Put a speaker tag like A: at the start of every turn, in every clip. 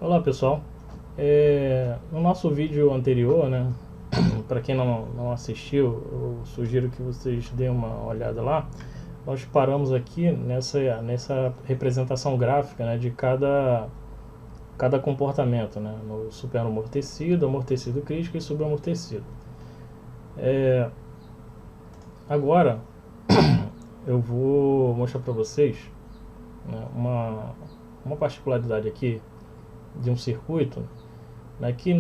A: Olá pessoal, no nosso vídeo anterior, né, para quem não assistiu, eu sugiro que vocês deem uma olhada lá. Nós paramos aqui nessa representação gráfica, né, de cada comportamento, né, no superamortecido, amortecido crítico e subamortecido. Agora eu vou mostrar para vocês, né, uma particularidade aqui de um circuito, aqui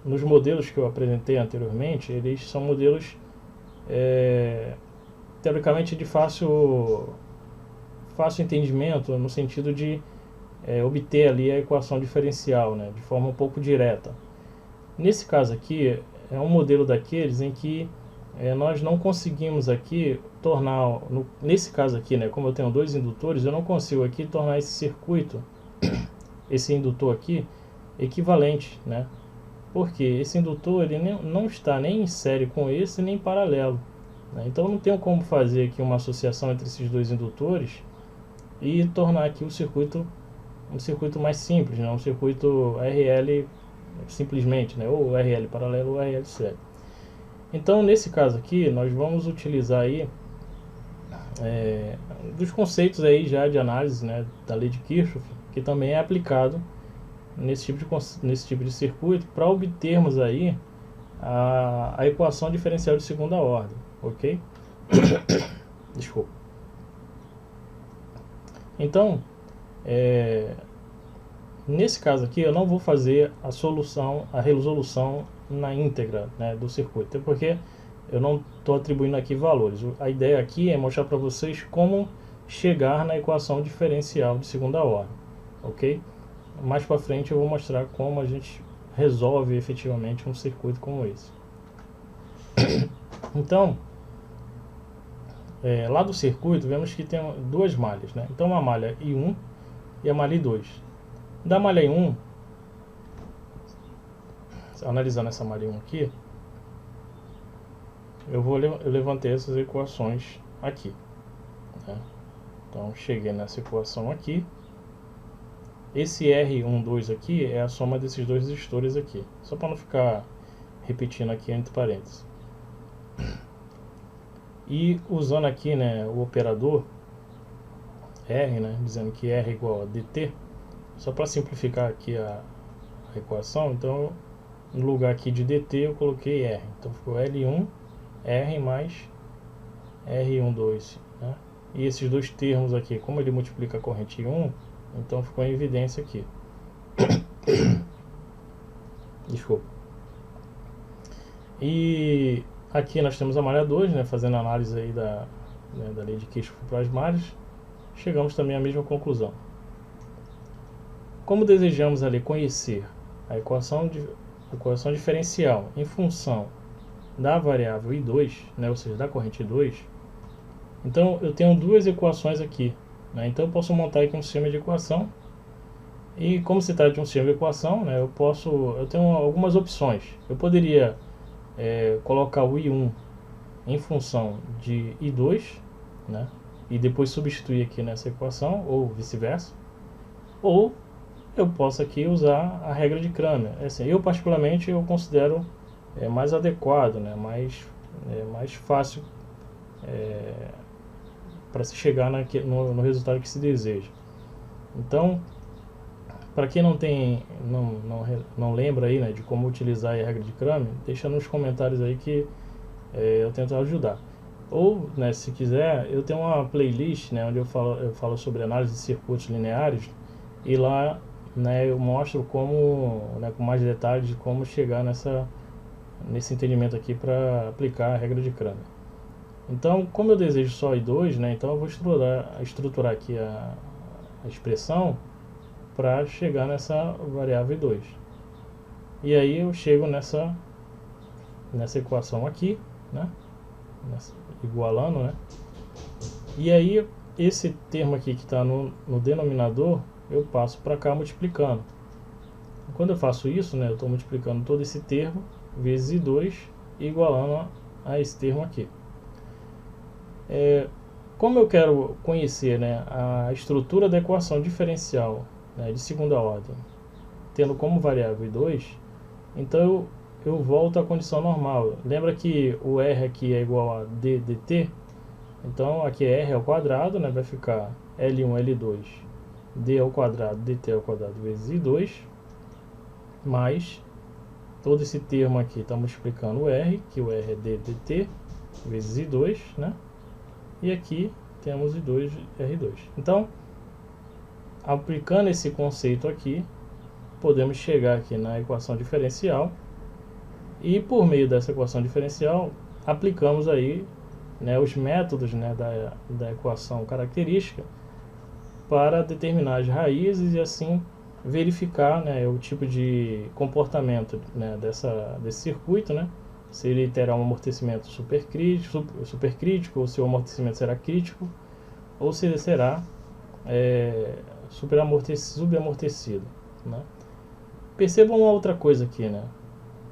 A: nos modelos que eu apresentei anteriormente. Eles são modelos teoricamente de fácil entendimento, no sentido de obter ali a equação diferencial, né, de forma um pouco direta. Nesse caso aqui é um modelo daqueles em que nós não conseguimos aqui tornar, nesse caso aqui, né, como eu tenho dois indutores, eu não consigo aqui tornar esse circuito, esse indutor aqui, equivalente, né? Porque esse indutor ele não está nem em série com esse, nem em paralelo, né? Então eu não tenho como fazer aqui uma associação entre esses dois indutores e tornar aqui o circuito um circuito mais simples, né? Um circuito RL simplesmente, né? Ou RL paralelo ou RL série. Então nesse caso aqui nós vamos utilizar aí dos conceitos aí já de análise, né, da lei de Kirchhoff, que também é aplicado nesse tipo de circuito, para obtermos aí a equação diferencial de segunda ordem, ok? Desculpa. Então, nesse caso aqui eu não vou fazer a resolução na íntegra, né, do circuito, até porque eu não estou atribuindo aqui valores. A ideia aqui é mostrar para vocês como chegar na equação diferencial de segunda ordem, ok? Mais para frente eu vou mostrar como a gente resolve efetivamente um circuito como esse. Então, lá do circuito vemos que tem duas malhas, né? Então uma malha I1 e a malha I2. Da malha I1, analisando essa malha I1 aqui, eu levantei essas equações aqui, né? Então cheguei nessa equação aqui. Esse R12 aqui é a soma desses dois resistores aqui, só para não ficar repetindo aqui entre parênteses. E usando aqui, né, o operador R, né, dizendo que R igual a dt, só para simplificar aqui a equação, então no lugar aqui de dt eu coloquei R, então ficou L1 R mais R12, né? E esses dois termos aqui, como ele multiplica a corrente 1, então ficou em evidência aqui. Desculpa. E aqui nós temos a malha 2, né, fazendo análise aí da lei de Kirchhoff para as malhas, chegamos também à mesma conclusão. Como desejamos ali conhecer a equação diferencial em função da variável I2, né, ou seja, da corrente I2, então eu tenho duas equações aqui, né, então eu posso montar aqui um sistema de equação. E como se trata de um sistema de equação, né, eu tenho algumas opções. Eu poderia colocar o I1 em função de I2, né, e depois substituir aqui nessa equação, ou vice-versa. Ou eu posso aqui usar a regra de Cramer. Assim, eu particularmente eu considero mais adequado, né, mais fácil para se chegar no resultado que se deseja. Então, para quem não lembra aí, né, de como utilizar a regra de Cramer, deixa nos comentários aí que eu tento ajudar. Ou, né, se quiser, eu tenho uma playlist, né, onde eu falo sobre análise de circuitos lineares, e lá, né, eu mostro como, né, com mais detalhes de como chegar nesse entendimento aqui para aplicar a regra de Cramer. Então, como eu desejo só I2, né, então eu vou estruturar aqui a expressão para chegar nessa variável I2. E aí eu chego nessa equação aqui, né, igualando, né, e aí esse termo aqui que está no denominador eu passo para cá multiplicando. Quando eu faço isso, né, eu estou multiplicando todo esse termo vezes I2 e igualando a esse termo aqui. Como eu quero conhecer, né, a estrutura da equação diferencial né, de segunda ordem, tendo como variável i2, então eu volto à condição normal. Lembra que o r aqui é igual a d dt? Então aqui é r ao quadrado, né, vai ficar L1, L2, d ao quadrado, dt ao quadrado vezes i2, mais todo esse termo aqui está multiplicando o r, que o r é d dt, vezes i2, né? E aqui temos i2, r2. Então, aplicando esse conceito aqui, podemos chegar aqui na equação diferencial, e por meio dessa equação diferencial, aplicamos aí, né, os métodos, né, da equação característica para determinar as raízes e assim verificar, né, o tipo de comportamento, né, desse circuito, né, se ele terá um amortecimento supercrítico, ou se o amortecimento será crítico, ou se ele será subamortecido, né. Percebam uma outra coisa aqui, né,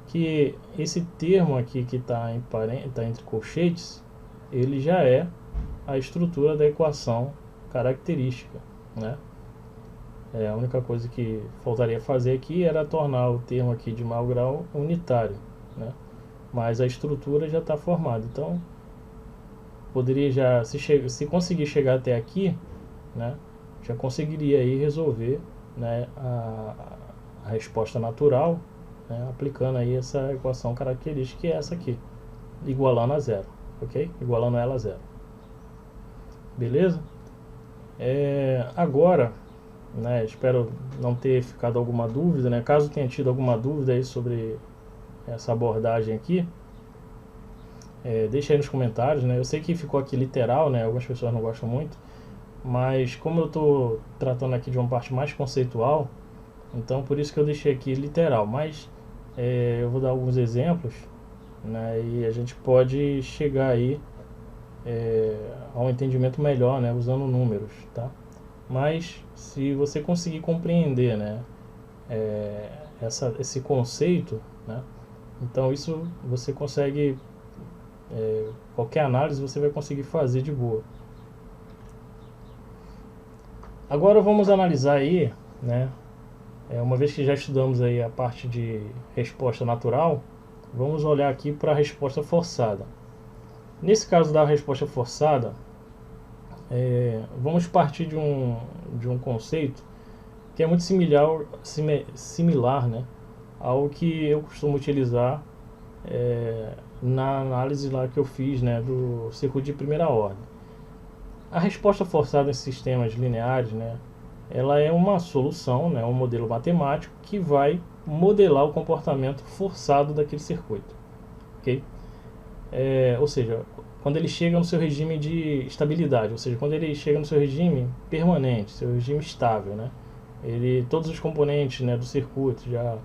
A: que esse termo aqui que está entre colchetes, ele já é a estrutura da equação característica, né. A única coisa que faltaria fazer aqui era tornar o termo aqui de maior grau unitário, né? Mas a estrutura já está formada. Então, poderia já, se conseguir chegar até aqui, né, já conseguiria aí resolver, né, a resposta natural, né, aplicando aí essa equação característica, que é essa aqui, igualando a zero, ok? Igualando ela a zero. Beleza? Agora, né, espero não ter ficado alguma dúvida, né? Caso tenha tido alguma dúvida aí sobre essa abordagem aqui, deixa aí nos comentários, né? Eu sei que ficou aqui literal, né? Algumas pessoas não gostam muito, mas como eu estou tratando aqui de uma parte mais conceitual, então por isso que eu deixei aqui literal. Mas eu vou dar alguns exemplos, né? E a gente pode chegar aí a um entendimento melhor, né? Usando números, tá? Mas se você conseguir compreender, né, esse conceito, né, então isso você consegue, qualquer análise você vai conseguir fazer de boa. Agora vamos analisar aí, né, uma vez que já estudamos aí a parte de resposta natural, vamos olhar aqui para a resposta forçada. Nesse caso da resposta forçada, vamos partir de um conceito que é muito similar, né, ao que eu costumo utilizar na análise lá que eu fiz, né, do circuito de primeira ordem. A resposta forçada em sistemas lineares, né, ela é uma solução, né, um modelo matemático que vai modelar o comportamento forçado daquele circuito, ok? Ou seja, quando ele chega no seu regime de estabilidade, ou seja, quando ele chega no seu regime permanente, seu regime estável, né? Todos os componentes, né, do circuito já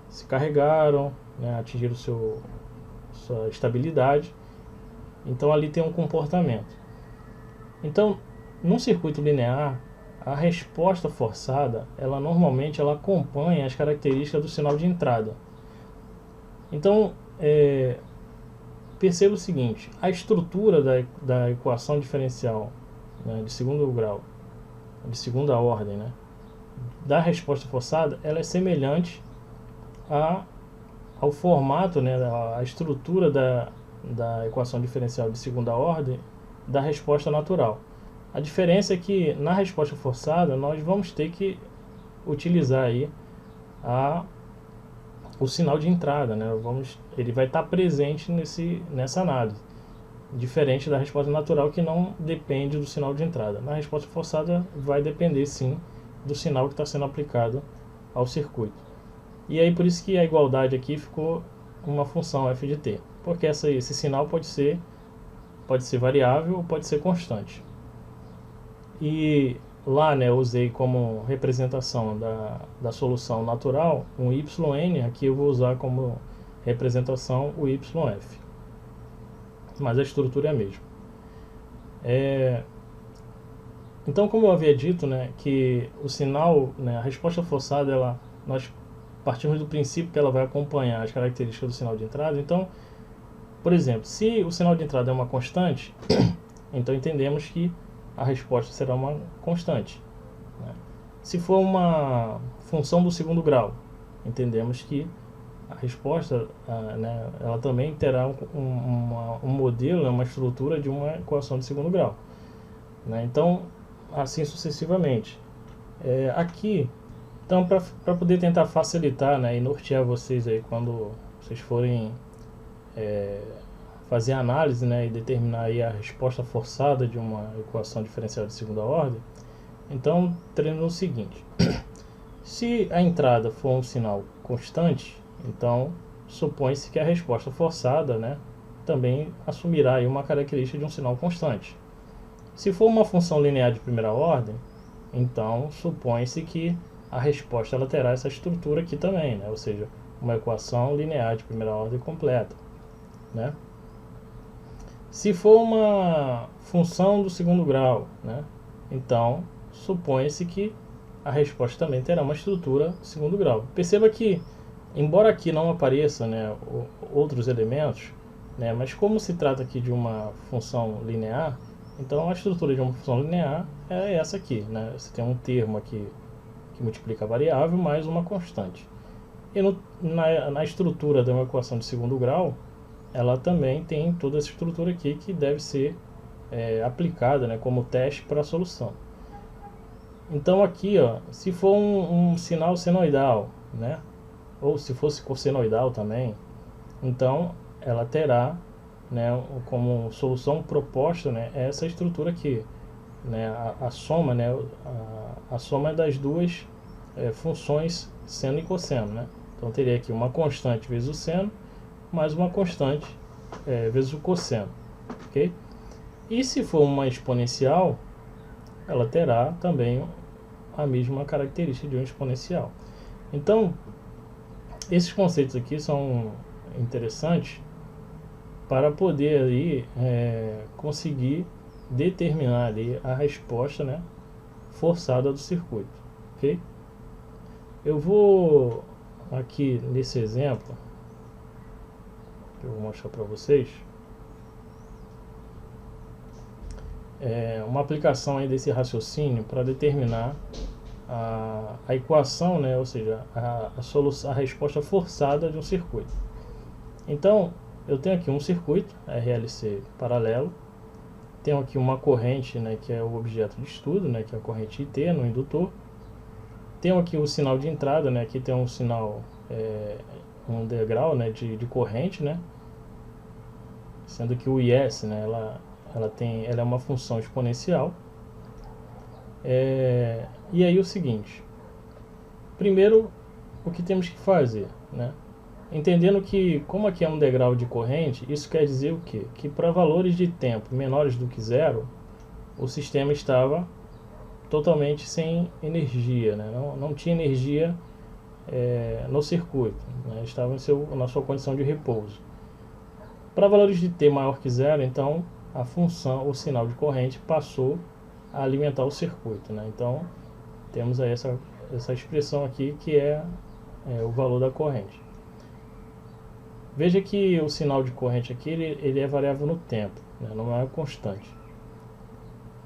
A: se carregaram, né, atingiram sua estabilidade, então ali tem um comportamento. Então, num circuito linear, a resposta forçada, ela normalmente acompanha as características do sinal de entrada. Então, perceba o seguinte, a estrutura da equação diferencial, né, de segundo grau, de segunda ordem, né, da resposta forçada, ela é semelhante ao formato, né, a estrutura da equação diferencial de segunda ordem da resposta natural. A diferença é que na resposta forçada nós vamos ter que utilizar aí o sinal de entrada, né? Ele vai estar presente nessa análise, diferente da resposta natural, que não depende do sinal de entrada. Na resposta forçada vai depender sim do sinal que está sendo aplicado ao circuito. E aí por isso que a igualdade aqui ficou uma função f de t, porque esse sinal pode ser variável ou pode ser constante. E lá, né, eu usei como representação da solução natural um yn, aqui eu vou usar como representação o yf, mas a estrutura é a mesma. Então, como eu havia dito, né, que o sinal, né, a resposta forçada, nós partimos do princípio que ela vai acompanhar as características do sinal de entrada. Então, por exemplo, se o sinal de entrada é uma constante, então entendemos que a resposta será uma constante, né? Se for uma função do segundo grau, entendemos que a resposta, né, ela também terá um modelo, né, uma estrutura de uma equação de segundo grau, né? Então, assim sucessivamente. Aqui, então, para poder tentar facilitar, né, e nortear vocês aí quando vocês forem fazer análise, né, e determinar aí a resposta forçada de uma equação diferencial de segunda ordem, então treino o seguinte: se a entrada for um sinal constante, então supõe-se que a resposta forçada, né, também assumirá aí uma característica de um sinal constante. Se for uma função linear de primeira ordem, então supõe-se que a resposta ela terá essa estrutura aqui também, né, ou seja, uma equação linear de primeira ordem completa, né? Se for uma função do segundo grau, né, então supõe-se que a resposta também terá uma estrutura segundo grau. Perceba que, embora aqui não apareçam, né, outros elementos, né, mas como se trata aqui de uma função linear, então a estrutura de uma função linear é essa aqui, né? Você tem um termo aqui que multiplica a variável mais uma constante. E na estrutura de uma equação de segundo grau, ela também tem toda essa estrutura aqui que deve ser aplicada, né, como teste para a solução. Então aqui, ó, se for um sinal senoidal, né, ou se fosse cossenoidal também, então ela terá, né, como solução proposta, né, essa estrutura aqui, né, a soma, né, a soma das duas funções seno e cosseno, né? Então teria aqui uma constante vezes o seno mais uma constante vezes o cosseno, ok? E se for uma exponencial, ela terá também a mesma característica de uma exponencial. Então, esses conceitos aqui são interessantes para poder aí, conseguir determinar ali a resposta, né, forçada do circuito, ok? Eu vou aqui nesse exemplo, que eu vou mostrar para vocês, uma aplicação aí desse raciocínio para determinar a equação, né, ou seja, a resposta forçada de um circuito. Então, eu tenho aqui um circuito RLC paralelo, tenho aqui uma corrente, né, que é o objeto de estudo, né, que é a corrente IT no indutor. Tenho aqui o sinal de entrada, né, aqui tem um sinal, um degrau, né, de corrente, né, sendo que o IS, né, ela é uma função exponencial. E aí o seguinte, primeiro o que temos que fazer, né? Entendendo que, como aqui é um degrau de corrente, isso quer dizer o quê? Que para valores de tempo menores do que zero, o sistema estava totalmente sem energia, né? Não tinha energia no circuito, né? Estava na sua condição de repouso. Para valores de t maior que zero, então a função, o sinal de corrente passou a alimentar o circuito, né? Então temos aí essa expressão aqui que é o valor da corrente. Veja que o sinal de corrente aqui ele é variável no tempo, né? Não é constante.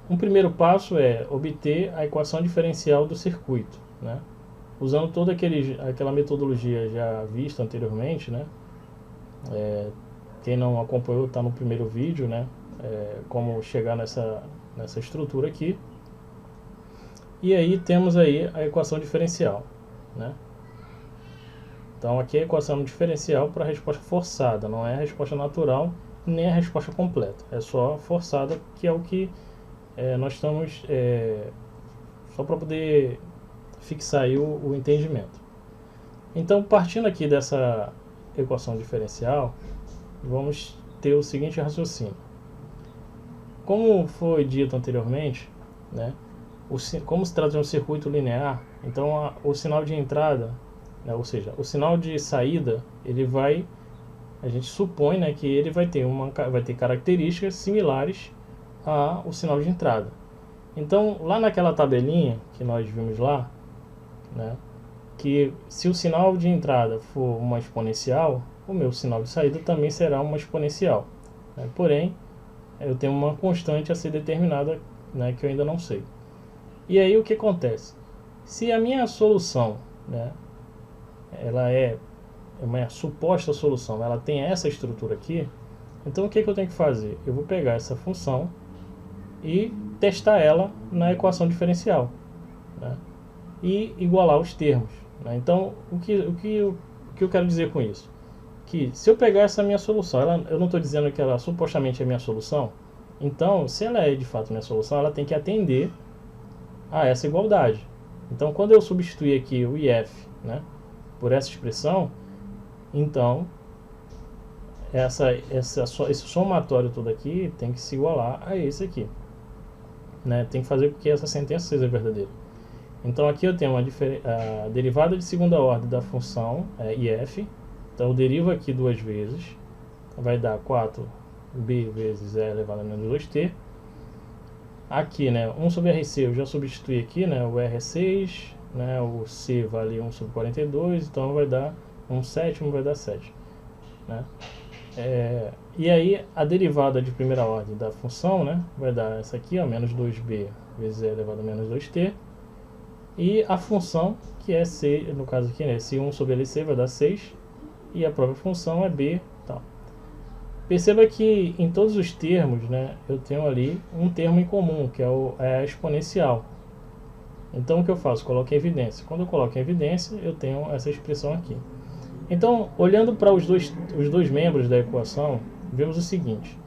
A: Um primeiro passo é obter a equação diferencial do circuito, né? Usando toda aquela metodologia já vista anteriormente, né? Quem não acompanhou está no primeiro vídeo, né? Como chegar nessa estrutura aqui. E aí temos aí a equação diferencial, né? Então aqui é a equação diferencial para a resposta forçada, não é a resposta natural nem a resposta completa, é só forçada, que é o que nós estamos só para poder fixar aí o entendimento. Então, partindo aqui dessa equação diferencial, vamos ter o seguinte raciocínio. Como foi dito anteriormente, né, como se trata de um circuito linear, então o sinal de entrada, né, ou seja, o sinal de saída, a gente supõe, né, que ele vai ter características similares ao sinal de entrada. Então, lá naquela tabelinha que nós vimos lá, né, que se o sinal de entrada for uma exponencial, o meu sinal de saída também será uma exponencial, né? Porém, eu tenho uma constante a ser determinada, né, que eu ainda não sei. E aí o que acontece? Se a minha solução, né, ela é uma suposta solução, ela tem essa estrutura aqui, então o que eu tenho que fazer? Eu vou pegar essa função e testar ela na equação diferencial, né, e igualar os termos, né? Então, o que eu quero dizer com isso? Que se eu pegar essa minha solução, eu não estou dizendo que ela supostamente é minha solução, então, se ela é de fato minha solução, ela tem que atender a essa igualdade. Então, quando eu substituir aqui o IF, né, por essa expressão, então esse somatório todo aqui tem que se igualar a esse aqui, né? Tem que fazer com que essa sentença seja verdadeira. Então aqui eu tenho a derivada de segunda ordem da função IF. Então eu derivo aqui duas vezes, vai dar 4b vezes e elevado a menos 2t. Aqui, né, 1 sobre RC eu já substituí aqui, né, o R é 6, né, o C vale 1 sobre 42, então vai dar 1 sétimo, vai dar 7. Né? E aí a derivada de primeira ordem da função, né, vai dar essa aqui, ó, menos 2b vezes e elevado a menos 2t. E a função, que é C, no caso aqui, né, C1 sobre LC vai dar 6, e a própria função é b, tal. Perceba que em todos os termos, né, eu tenho ali um termo em comum, que é a exponencial. Então o que eu faço? Coloco em evidência. Quando eu coloco em evidência, eu tenho essa expressão aqui. Então, olhando para os dois membros da equação, vemos o seguinte,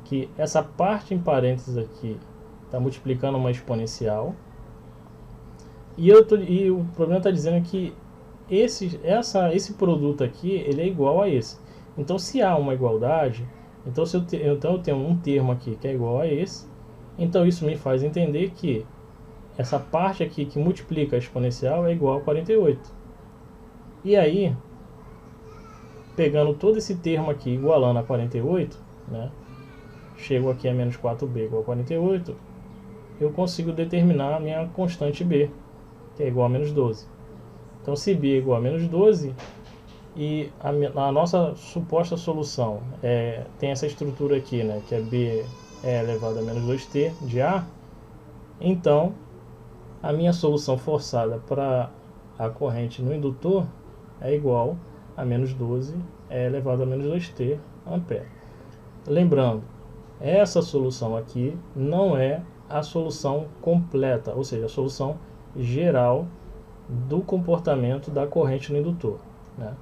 A: que essa parte em parênteses aqui está multiplicando uma exponencial, e o problema está dizendo que esse produto aqui ele é igual a esse. Então, se há uma igualdade, então eu tenho um termo aqui que é igual a esse, então isso me faz entender que essa parte aqui que multiplica a exponencial é igual a 48. E aí, pegando todo esse termo aqui igualando a 48, né, chego aqui a menos 4b igual a 48, eu consigo determinar a minha constante b, que é igual a menos 12. Então, se b é igual a menos 12, e a nossa suposta solução tem essa estrutura aqui, né, que é b elevado a menos 2t de A, então a minha solução forçada para a corrente no indutor é igual a menos 12 elevado a menos 2t ampere. Lembrando, essa solução aqui não é a solução completa, ou seja, a solução geral do comportamento da corrente no indutor, né?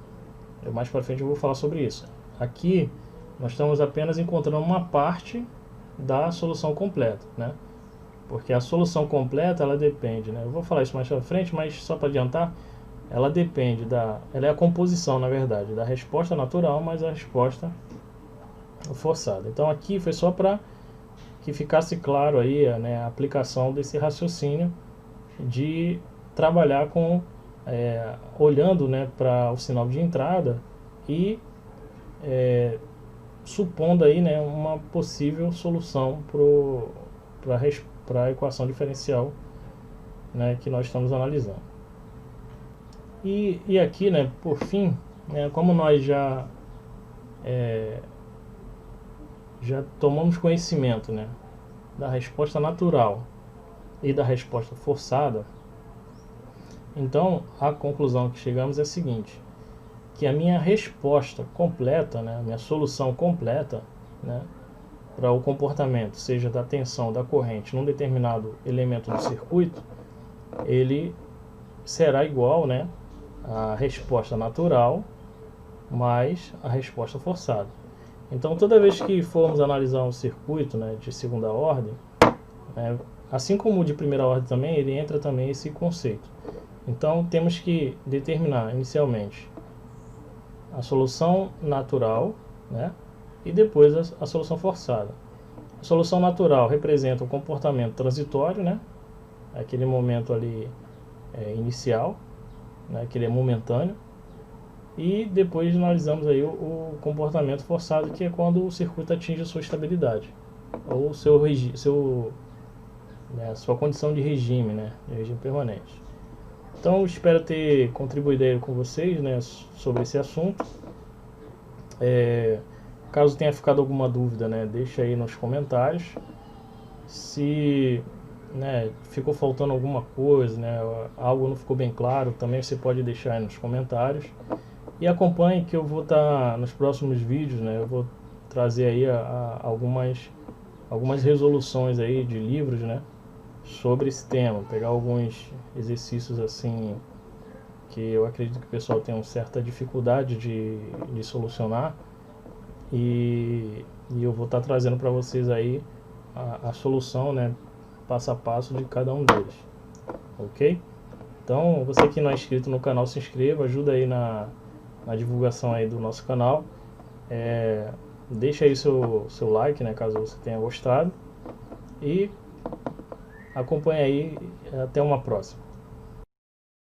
A: Mais para frente eu vou falar sobre isso. Aqui nós estamos apenas encontrando uma parte da solução completa, né? Porque a solução completa ela depende, né? Eu vou falar isso mais para frente, mas só para adiantar, ela depende ela é a composição, na verdade, da resposta natural mais a resposta forçada. Então aqui foi só para que ficasse claro aí, né, a aplicação desse raciocínio de trabalhar com olhando, né, para o sinal de entrada e supondo aí, né, uma possível solução para a equação diferencial, né, que nós estamos analisando. E aqui, né, por fim, né, como nós já tomamos conhecimento, né, da resposta natural e da resposta forçada, então a conclusão que chegamos é a seguinte, que a minha resposta completa, né, a minha solução completa, né, para o comportamento, seja da tensão da corrente num determinado elemento do circuito, ele será igual, né, à resposta natural mais a resposta forçada. Então, toda vez que formos analisar um circuito, né, de segunda ordem, assim como o de primeira ordem também, ele entra também esse conceito. Então, temos que determinar inicialmente a solução natural, né, e depois a solução forçada. A solução natural representa o comportamento transitório, né, aquele momento ali inicial, né, que ele é momentâneo. E depois analisamos aí o comportamento forçado, que é quando o circuito atinge a sua estabilidade, ou sua condição de regime, né, de regime permanente. Então, espero ter contribuído aí com vocês, né, sobre esse assunto. Caso tenha ficado alguma dúvida, né, deixa aí nos comentários. Se né, ficou faltando alguma coisa, né, algo não ficou bem claro, também você pode deixar aí nos comentários. E acompanhe que eu vou estar nos próximos vídeos, né, eu vou trazer aí algumas resoluções aí de livros, né, sobre esse tema, pegar alguns exercícios assim que eu acredito que o pessoal tem uma certa dificuldade de solucionar, e eu vou estar trazendo para vocês aí a solução, né, passo a passo de cada um deles, ok? Então, você que não é inscrito no canal, se inscreva, ajuda aí na divulgação aí do nosso canal. Deixa aí seu like, né, caso você tenha gostado, e acompanhe aí. Até uma próxima.